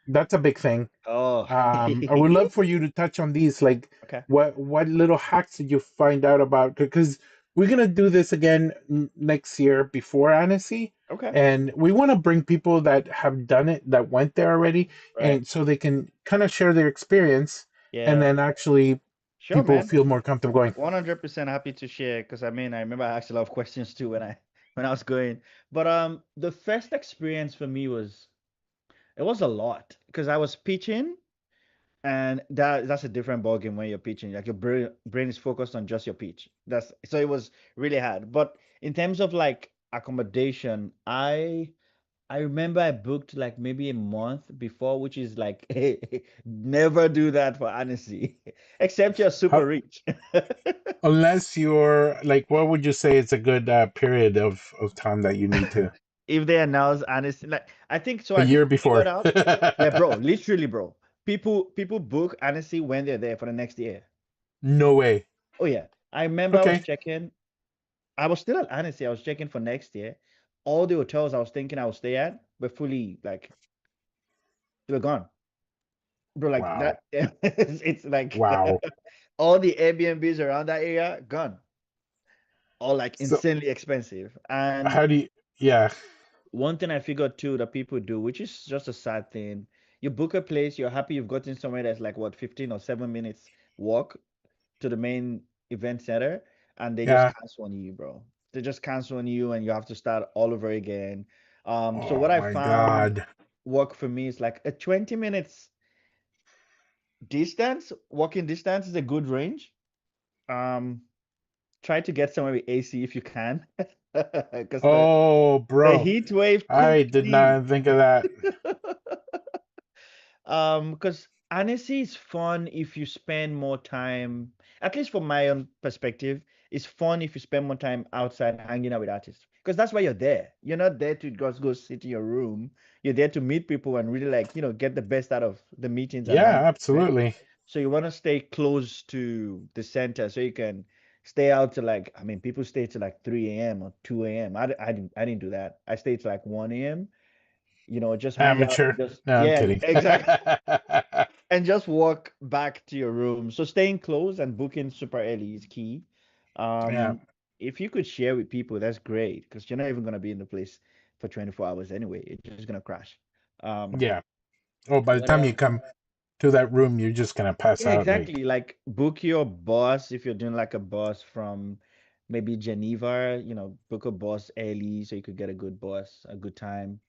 That's a big thing. Oh. I would love for you to touch on these, like Okay. what little hacks did you find out about? Because we're gonna do this again next year before Annecy, Okay. and we want to bring people that have done it, that went there already, Right. and so they can kind of share their experience, and Yeah. then actually Sure, people man. feel more comfortable going. 100% happy to share because I mean I remember I asked a lot of questions too when I was going. But the first experience for me it was a lot because I was pitching and that's a different ballgame when you're pitching. Like your brain is focused on just your pitch. That's so it was really hard. But in terms of like accommodation, I remember I booked like maybe a month before, which is like never do that for honesty, except you're super How, rich. unless you're like, what would you say is a good period of time that you need to? If they announce honesty, like I think so. A I year figured before. out, yeah, bro, literally, bro. People book honesty when they're there for the next year. No way. Oh yeah, I remember I was Okay. checking. I was still at honesty. I was checking for next year. All the hotels I was thinking I would stay at were fully like they were gone, bro. Like Wow. that, it's like Wow. all the Airbnbs around that area gone, all like So insanely expensive. And how do you? Yeah. one thing I figured too that people do, which is just a sad thing, you book a place, you're happy you've gotten somewhere that's like what 15 or 7 minutes walk to the main event center, and they just Yeah. cancel on you, bro. They just cancel on you, and you have to start all over again. So Oh what I my found God. work for me is like a 20 minutes distance, walking distance is a good range. Um, Try to get somewhere with AC if you can, because the Oh, bro. heat wave I cooks did me. not think of that. Because honesty is fun if you spend more time, at least from my own perspective, it's fun if you spend more time outside hanging out with artists. Because that's why you're there. You're not there to just go sit in your room. You're there to meet people and really like, get the best out of the meetings and Yeah, hanging, right? absolutely. So you want to stay close to the center so you can stay out to like, I mean, people stay to like 3 a.m. or 2 a.m. I didn't do that. I stayed to like 1 a.m., just hang out Amateur. and just, No, I'm yeah, kidding. exactly. And just walk back to your room. So staying close and booking super early is key. Yeah. Um, if you could share with people, that's great because you're not even gonna be in the place for 24 hours anyway. It's just gonna crash. Um, Yeah. Oh, by the but time you come to that room, you're just gonna pass yeah, out. Like, exactly. Like book your bus if you're doing like a bus from maybe Geneva, book a bus early so you could get a good bus, a good time.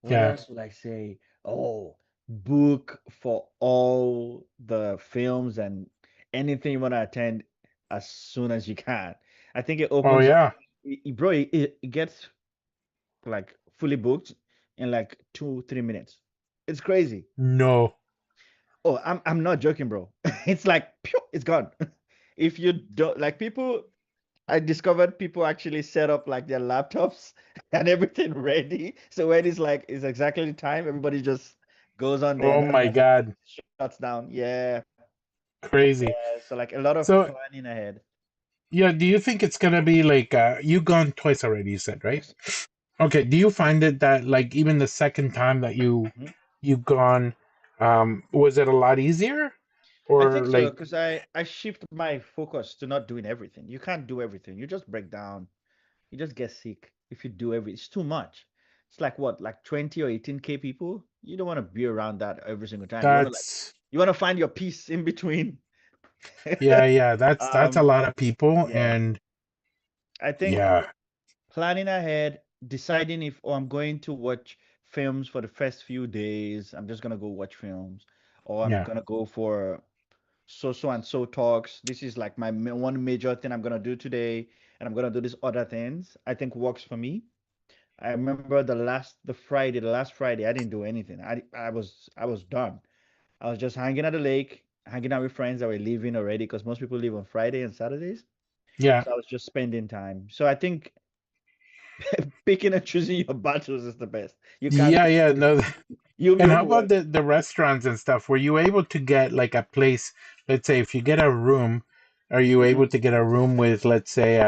What yeah. else would I say? Oh. book for all the films and anything you want to attend as soon as you can. I think it Oh opens, yeah. bro, it gets like fully booked in like 2, 3 minutes. It's crazy. No. Oh, I'm not joking, bro. It's like phew, it's gone. If you don't like people, I discovered people actually set up like their laptops and everything ready. So when it's like it's exactly the time, everybody just goes on there. Oh That's my when God. shuts down. Yeah. Crazy. So like a lot of So planning ahead. yeah, do you think it's gonna be like you gone twice already, you said, right? Yes. Okay. Do you find it that like even the second time that Mhm. you gone, was it a lot easier? I think Or so like because I shift my focus to not doing everything. You can't do everything. You just break down. You just get sick if you do every. It's too much. It's like what, like 20 or 18K people. You don't want to be around that every single time. that's You want to find your peace in between. yeah, yeah, that's a Um, lot of people yeah. and I think yeah, planning ahead, deciding if oh I'm going to watch films for the first few days. I'm just gonna go watch films, or I'm yeah, gonna go for so and so talks. This is like my one major thing I'm gonna do today, and I'm gonna do these other things. I think works for me. I remember the last Friday, I didn't do anything. I was done. I was just hanging at the lake, hanging out with friends that were leaving already, because most people leave on Friday and Saturdays. yeah, So I was just spending time. So I think picking and choosing your battles is the best. You can't yeah, pick yeah. everything. No, You and make how about work. the restaurants and stuff? Were you able to get like a place? Let's say if you get a room, are you able Mhm. to get a room with, let's say,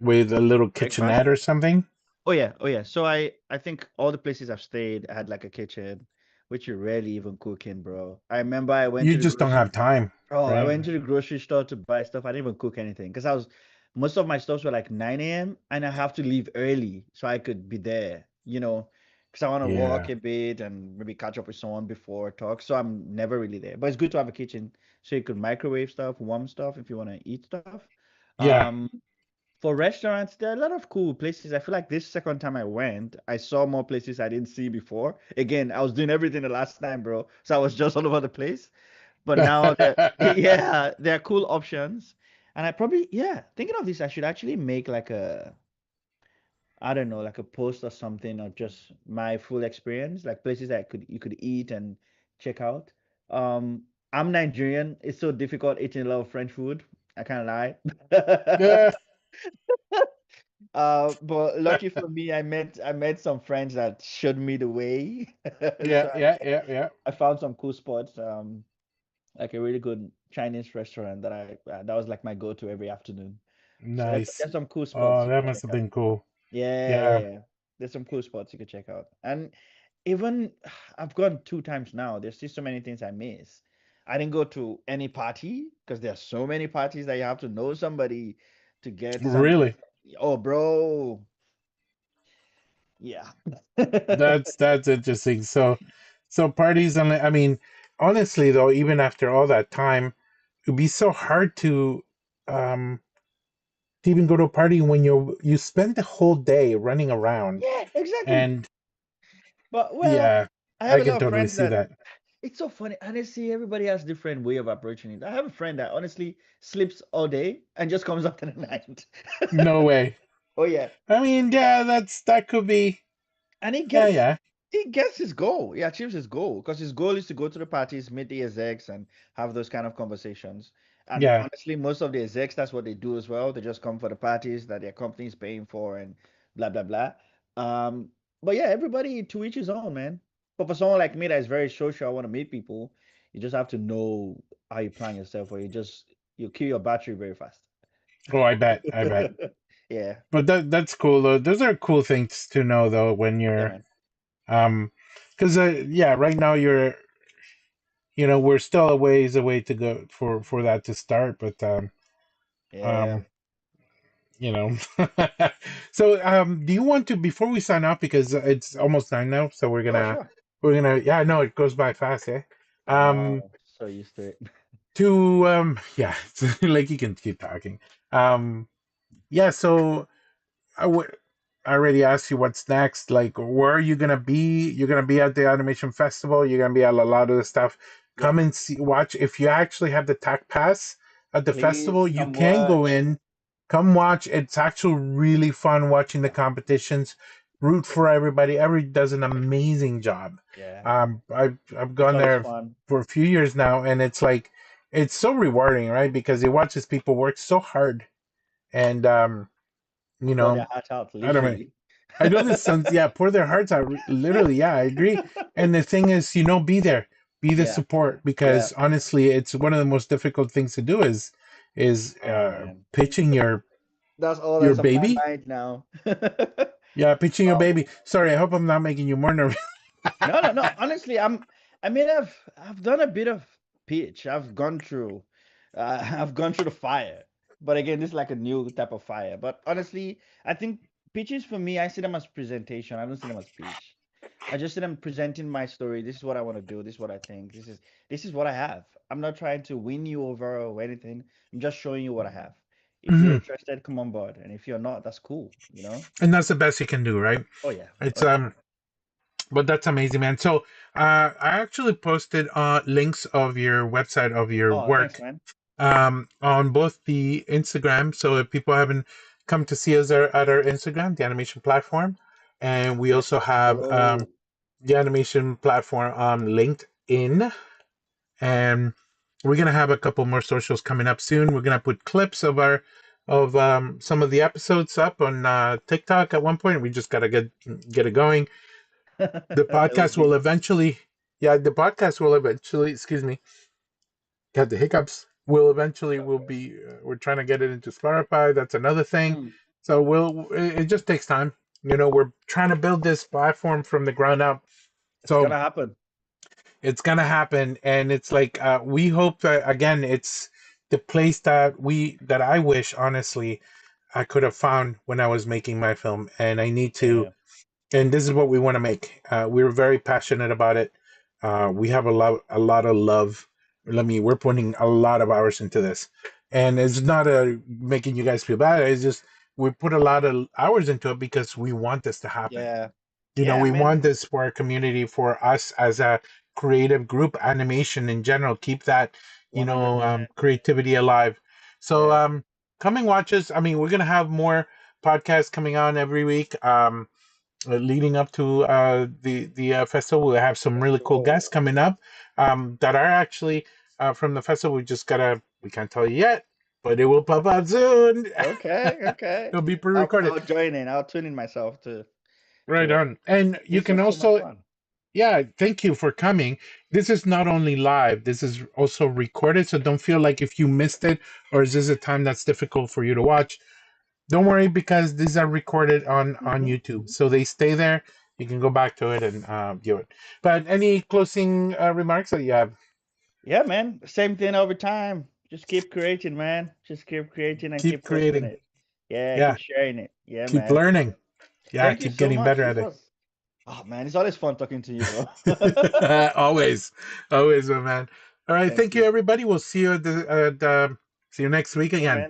with a little kitchenette Breakfast? or something? Oh yeah, oh yeah. So I think all the places I've stayed had like a kitchen, which you rarely even cook in, bro. I remember I went You to the just don't have grocery. time, Oh, I right? went to the grocery store to buy stuff. I didn't even cook anything because most of my stuffs were like 9 a.m. and I have to leave early so I could be there, because I want to walk Yeah, a bit and maybe catch up with someone before talk. So I'm never really there. But it's good to have a kitchen so you could microwave stuff, warm stuff if you want to eat stuff. yeah. Um, for restaurants, there are a lot of cool places. I feel like this second time I went, I saw more places I didn't see before. Again, I was doing everything the last time, bro. So I was just all over the place. But now there, yeah, there are cool options. And I probably, yeah, thinking of this, I should actually make like I don't know, like a post or something of just my full experience, like places that you could eat and check out. Um, I'm Nigerian. It's so difficult eating a lot of French food. I can't lie. Yeah, But lucky for me, I met some friends that showed me the way. yeah, So yeah, yeah, yeah. I found some cool spots. Like a really good Chinese restaurant that was like my go-to every afternoon. So there's Nice. there's some cool spots Oh, you could that must check have out. been cool. Yeah, yeah, Yeah, yeah. There's some cool spots you could check out. And even I've gone 2 times now. There's still so many things I miss. I didn't go to any party because there's so many parties that you have to know somebody to get some. really. Oh, bro. Yeah. That's interesting. So parties, and I mean, honestly though, even after all that time, it'd be so hard um to even go to a party when you spend the whole day running around. Yeah, exactly. And But well, yeah, I have I a can lot of totally friends see that that. it's so funny. Honestly, everybody has different way of approaching it. I have a friend that honestly sleeps all day and just comes after the night. No way. Oh yeah. I mean, yeah, that could be. And Yeah, yeah, he gets his goal. He achieves his goal because his goal is to go to the parties, meet the execs, and have those kind of conversations. And yeah. honestly, most of the execs, that's what they do as well. They just come for the parties that their company is paying for and blah blah blah. Um, but yeah, everybody to each his own, man. But for someone like me that is very social, I want to meet people. You just have to know how you plan yourself, or you kill your battery very fast. Oh, I bet, I bet. Yeah, But that's cool though. Those are cool things to know though when yeah, you're man. um because yeah, right now we're still a ways away to go for that to start, but Yeah. um you know so do you want to, before we sign off, because it's almost 9 now, so Oh, sure. we're gonna, yeah, no, it goes by fast, eh? I um know. So used to it. to yeah, like you can keep talking. Yeah, so I already asked you what's next. Like, where are you gonna be? You're gonna be at the animation festival. You're gonna be at a lot of the stuff. Come Yep. and see, watch. If you actually have the tech pass at the festival, Please you come can go watch. in. Come watch. It's actually really fun watching the competitions. Root for everybody. Everybody does an amazing job. Yeah. I've It's gone always there fun. for a few years now, and it's like it's so rewarding, right? Because you watch these people work so hard, and you Pour their know, heart out, I don't know. literally. I know this sounds, yeah, pour their hearts out. Literally, yeah, I agree. And the thing is, be there, be the Yeah. support, Yeah. because honestly, it's one of the most difficult things to do is Oh man. pitching That's all your that's on my baby. mind now. Yeah, pitching your Um, baby. Sorry, I hope I'm not making you more nervous. no, no, no. Honestly, I mean, I've done a bit of pitch. I've gone through the fire. But again, this is like a new type of fire. But honestly, I think pitches for me, I see them as presentation. I don't see them as pitch. I just see them presenting my story. This is what I want to do. This is what I think. This is what I have. I'm not trying to win you over or anything. I'm just showing you what I have. If you're Mhm. interested, come on board. And if you're not, that's cool, you know? And that's the best you can do, right? Oh yeah. It's Oh yeah. but that's amazing, man. So I actually posted links of your website of your Oh, thanks, work man. on both the Instagram. So if people haven't come to see us at our Instagram, the animation platform, and we also Let's have go. the animation platform on LinkedIn, and we're gonna have a couple more socials coming up soon. We're gonna put clips of some of the episodes up on TikTok at one point. We just gotta get it going. The That was podcast will big. eventually, yeah, the podcast will eventually, excuse me, got the hiccups. Will Okay. be. We're trying to get it into Spotify. That's another thing. Mm, So it just takes time. We're trying to build this platform from the ground up. it's So gonna happen. it's gonna happen, and it's like we hope that again, it's the place that I wish honestly I could have found when I was making my film, and I need to Yeah. and this is what we want to make. We're very passionate about it. We have a lot of love. We're putting a lot of hours into this, and it's not making you guys feel bad. It's just we put a lot of hours into it because we want this to happen. Yeah. Yeah, I We mean, want this for our community, for us as a creative group, animation in general. Keep that, 100%. creativity alive. So, Yeah. coming watches. I mean, we're gonna have more podcasts coming on every week. Leading up to the festival. We have some really cool Festival. guests coming up that are actually from the festival. We can't tell you yet, but it will pop out soon. Okay, okay. It'll be I'll pre-recorded. join in. I'll tune in myself to Right it. on. And you This can was so much also, fun. yeah, thank you for coming. This is not only live, this is also recorded. So don't feel like if you missed it or is this a time that's difficult for you to watch, don't worry because these are recorded on Hmm. YouTube, so they stay there. You can go back to it and view it. But any closing remarks that you have? Yeah, man. Same thing every time. Just keep creating, man. Just keep creating and Keep keep posting creating. it. Yeah, Yeah. keep sharing it. Yeah, Keep man. learning. Yeah. Thank you Keep so getting much. better This at it. was, oh man, it's always fun talking to you, bro. Always, always, my man. All right. Thank Thank you, you. everybody. We'll see you see you next week Yeah, again. man.